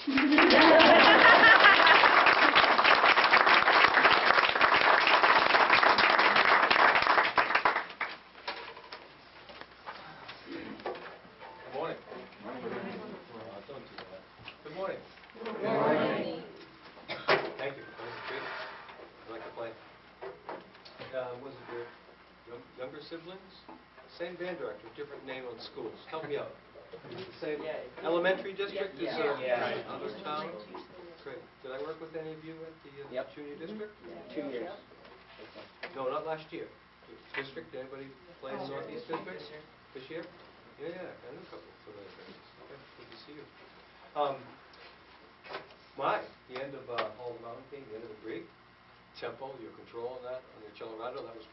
morning. Good morning. Good morning. Thank you. That was great. I like to play. Was it your younger siblings? Same band director, different name on schools. Help me out. Same elementary district is other town. Great. Did I work with any of you at the junior district? 2 years. No, not last year. District? Anybody play in the Northeast district this year? Yeah, I know a couple of familiar faces. Okay, good to see you. The end of Hall of the Mountain King, the end of the Brig, tempo, your control on that, on the cello rondo, that was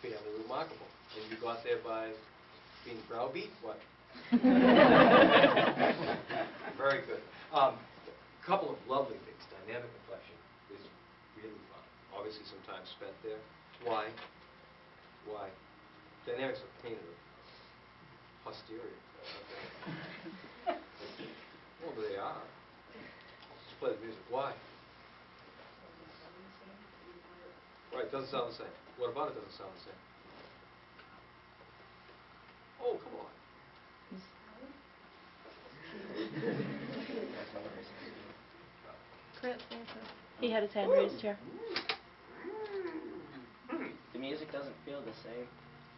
fairly remarkable. And you got there by being browbeat? What? Very good. Couple of lovely things. Dynamic inflection is really fun. Obviously some time spent there. Why? Dynamics are pain in the posterior. Well, they are. Just play the music. Why? Right, doesn't sound the same. What about it doesn't sound the same? Oh, come on. He had his hand raised here. The music doesn't feel the same.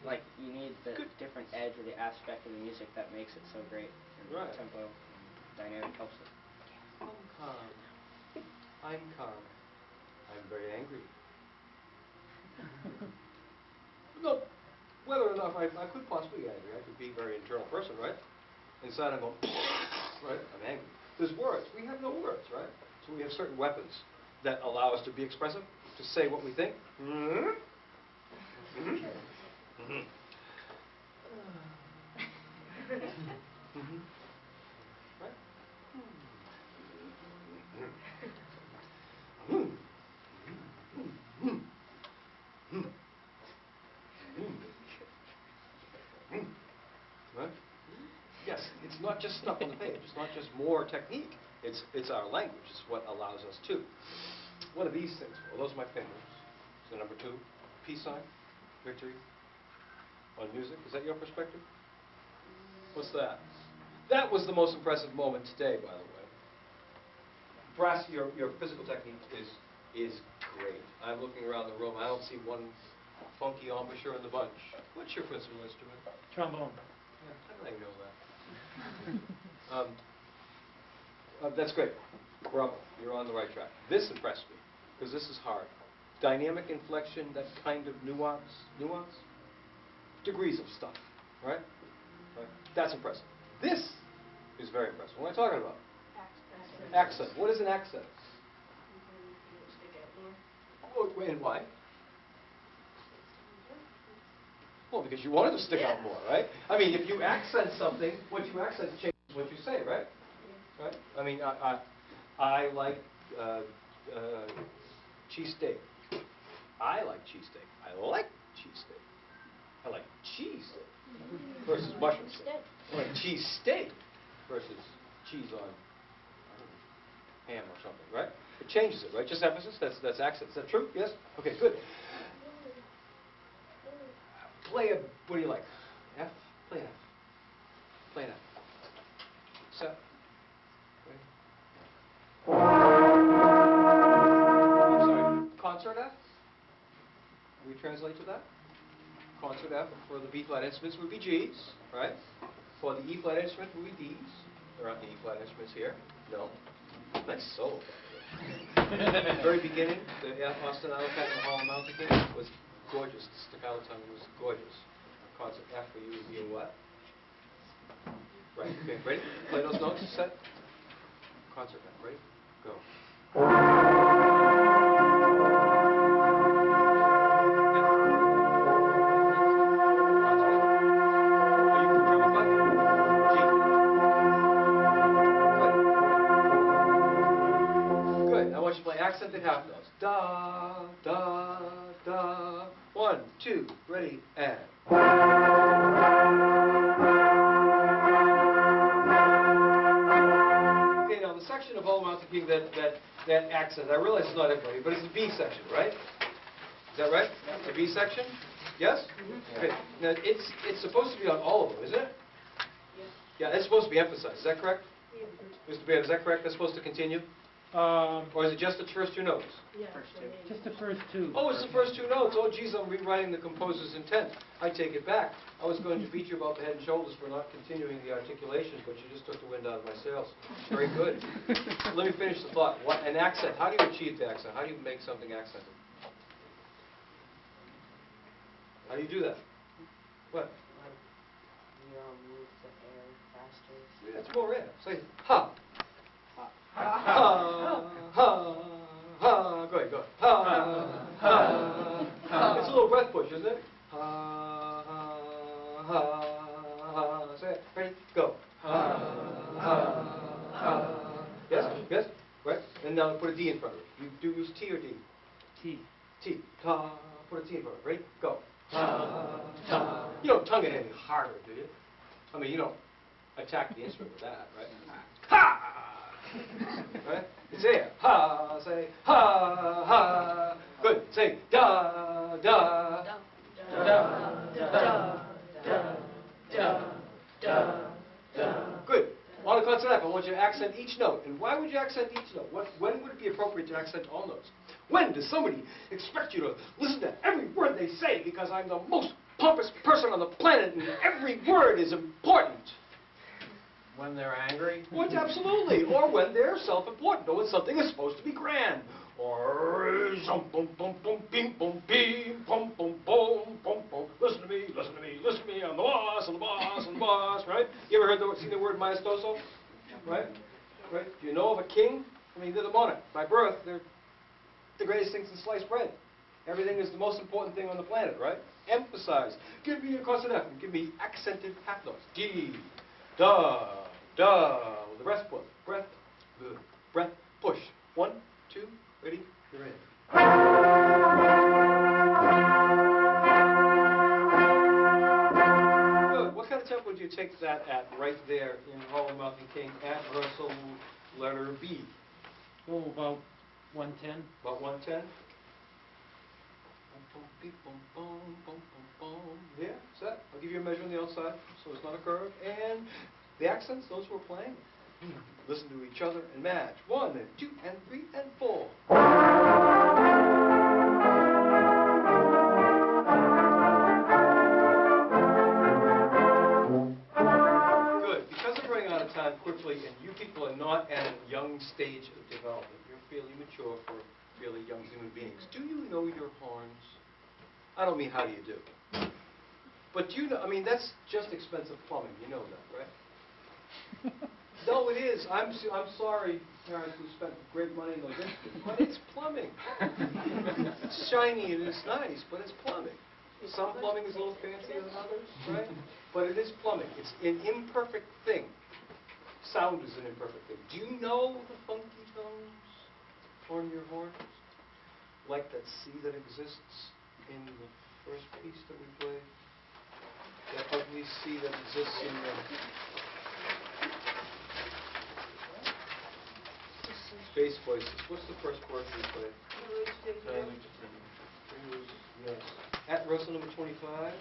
Like, you need the different edge or the aspect of the music that makes it so great. And tempo and dynamic helps it. I'm calm. I'm calm. I'm very angry. No, whether or not I could possibly be angry. I could be a very internal person, right? Inside I'm going, right? I'm angry. There's words. We have no words, right? So we have certain weapons that allow us to be expressive, to say what we think. Right? Right? Yes, it's not just stuff on the page. It's not just more technique. It's our language. It's what allows us to. What are these things? Well, those are my fingers. So number 2, peace sign, victory. On music, is that your perspective? What's that? That was the most impressive moment today, by the way. Brass, your physical technique is great. I'm looking around the room. I don't see one funky embouchure in the bunch. What's your principal instrument? Trombone. Yeah, how did I know that? That's great. Bravo. You're on the right track. This impressed me, because this is hard. Dynamic inflection, that kind of nuance? Degrees of stuff, right? That's impressive. This is very impressive. What am I talking about? Accent. What is an accent? Oh, and why? Well, because you want it to stick out more, right? I mean, if you accent something, what you accent changes what you say, right? Right? I mean, I like cheesesteak. I like cheesesteak. I like cheesesteak. I like cheesesteak versus mushroom steak. I like cheesesteak versus cheese on ham or something, right? It changes it, right? Just emphasis. That's accent. Is that true? Yes? Okay, good. Play a, what do you like? F? Play an F. Play an F. Set. Ready? I'm sorry. Concert F? We translate to that? Concert F for the B flat instruments would be G's, right? For the E flat instrument would be D's. There aren't the E flat instruments here. No. Nice solo. Very beginning, the ostinato cut in the Hall of the Mountain King was gorgeous. The staccato tongue was gorgeous. Concert F for you would be a what? Right. Okay. Ready? Play those notes. Set. Concert F. Ready? Go. Accented half notes. Da, da, da. 1, 2, ready, and. Okay, now the section that accent. I realize it's not everybody, but it's the B section, right? Is that right? The B section? Yes? Okay. Now, it's supposed to be on all of them, isn't it? Yeah, it's supposed to be emphasized. Is that correct? Mr. Baird, is that correct? That's supposed to continue? Or is it just the first two notes? First two. Just the first two. Oh, it's the first two notes. Oh, geez, I'm rewriting the composer's intent. I take it back. I was going to beat you about the head and shoulders for not continuing the articulation, but you just took the wind out of my sails. Very good. Let me finish the thought. What, an accent. How do you achieve the accent? How do you make something accented? How do you do that? What? You move the air faster. Yeah, it's more air. Say, ha. Ha. Ha. Ha. Ha. Go ahead, go ahead. Ha. Ha. It's a little breath push, isn't it? Ha. Ha. Ha. Ha. Say it. Ready? Go. Ha. Ha. Ha. Yes? Yes? Right? And now put a D in front of it. You do use T or D? T. T. Ta. Put a T in front of it. Ready? Go. Ta. Ta. You don't tongue it any harder, do you? I mean, you don't attack the instrument with that, right? Ha! Right? It's there. Ha. Say ha. Ha. Good. Say da. Da. Good. On the concert F, I want you to accent each note. And why would you accent each note? When would it be appropriate to accent all notes? When does somebody expect you to listen to every word they say because I'm the most pompous person on the planet and every word is important? When they're angry? Well, absolutely. Or when they're self-important, or when something is supposed to be grand. Or bum bum bum bing bum bing bum bum bum bum bum. Listen to me, listen to me, listen to me. I'm the boss, I'm the boss, I'm the boss. Right? You ever seen the word maestoso? Right? Right? Do you know of a king? I mean, they're the monarch. By birth, they're the greatest things in sliced bread. Everything is the most important thing on the planet, right? Emphasize. Give me a concert F and give me accented half notes. D, da, da. With the breath push. Breath, breath, push. 1, 2, ready, you're in. Good. What kind of tempo do you take that at right there in Hollow Mountain King at rehearsal letter B? Oh, about 110. About 110? Yeah, set. I'll give you a measure on the outside, so it's not a curve. And the accents, those who are playing, listen to each other and match. 1 and 2 and 3 and 4. Good. Because I'm running out of time quickly, and you people are not at a young stage of development, you're fairly mature for fairly young human beings. Do you know your horns? I don't mean how do you do. But do you know, I mean, that's just expensive plumbing. You know that, right? No, it is. I'm sorry, parents who spent great money on those instruments, but it's plumbing. It's shiny and it's nice, but it's plumbing. Some plumbing is a little fancier than others, right? But it is plumbing. It's an imperfect thing. Sound is an imperfect thing. Do you know the funky tones on your horns? Like that C that exists in the first piece that we played? That ugly C that exists in the bass voices. What's the first chord we played? Yes. At rehearsal number 25.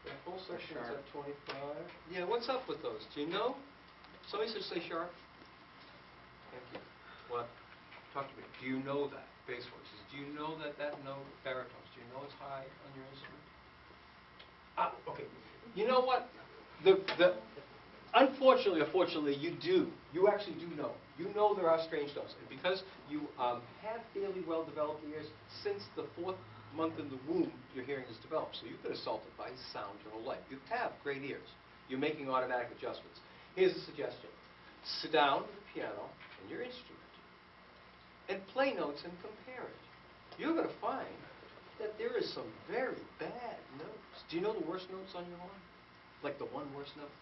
That whole section is at 25. Yeah, what's up with those? Do you know? Somebody said say sharp. Thank you. What? Talk to me. Do you know that? Bass voices. Do you know that note, baritones, do you know it's high on your instrument? Ah, okay. You know what? Unfortunately or fortunately, you do. You actually do know. You know there are strange notes. And because you have fairly well-developed ears, since the 4th month in the womb, your hearing has developed. So you've been assaulted by sound your whole life. You have great ears. You're making automatic adjustments. Here's a suggestion. Sit down at the piano and your instrument and play notes and compare it. You're going to find that there is some very bad notes. Do you know the worst notes on your horn? Like the one worst note?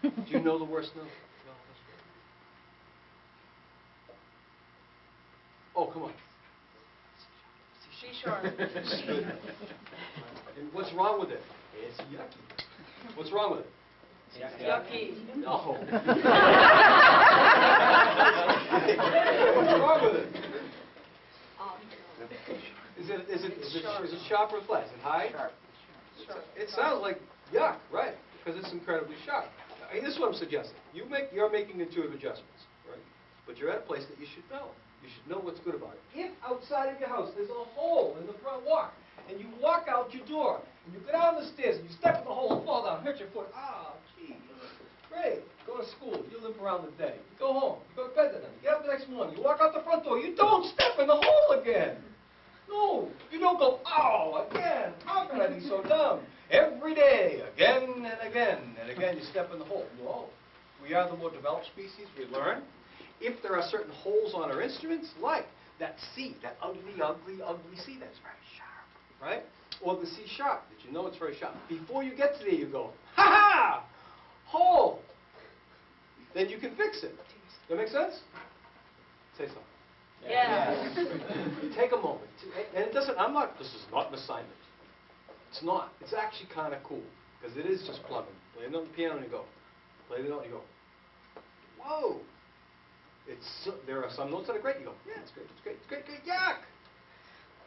Do you know the worst note? No, that's good. Oh, come on. C sharp. Good. And what's wrong with it? It's yucky. What's wrong with it? Yucky. No. What's wrong with it? Is it sharp or flat? Is it high? Sharp. It sounds like yuck, right? Because it's incredibly sharp. I mean, this is what I'm suggesting. You're making intuitive adjustments, right? But you're at a place that you should know. You should know what's good about it. If outside of your house there's a hole in the front walk, and you walk out your door, and you go down the stairs, and you step in the hole and fall down, hurt your foot. Ah, gee, great. Go to school. You limp around the day. You go home. You go to bed that night. You get up the next morning. You walk out the front door. You don't step in the hole again. No, you don't go, oh, again, how can I be so dumb? Every day, again and again, and again you step in the hole. No, we are the more developed species, we learn. If there are certain holes on our instruments, like that C, that ugly, ugly, ugly C, that's very sharp, right? Or the C sharp, that you know it's very sharp. Before you get to there, you go, ha-ha, hole. Then you can fix it. That make sense? Say something. Yeah. Take a moment. And it doesn't, this is not an assignment. It's not. It's actually kind of cool. Because it is just plugging. Play it on the piano and you go. Play the note and you go. Whoa. There are some notes that are great. You go, yeah, it's great, it's great, it's great, great, yuck.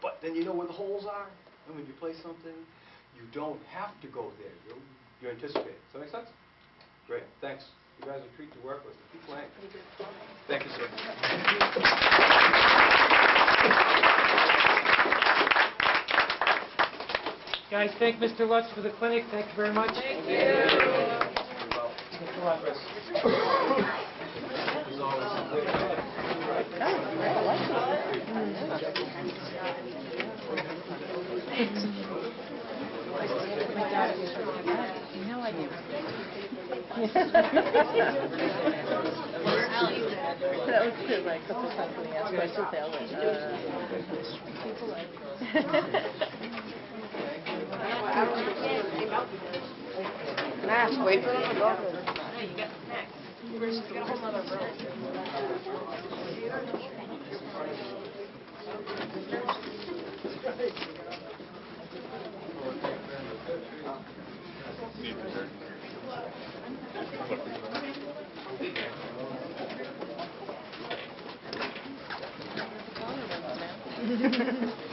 But then you know where the holes are. And when you play something, you don't have to go there. You anticipate. Does that make sense? Great. Thanks. You guys are a treat to work with. Keep playing. Thank you, sir. Guys, thank Mr. Lutz for the clinic. Thank you very much. Thank you. Mr. Lutz. As always. No idea. That was good, like, a couple of times when he asked questions, they all went, people like... Mask, wait for them to go. No, you got snacks. You got a whole other room.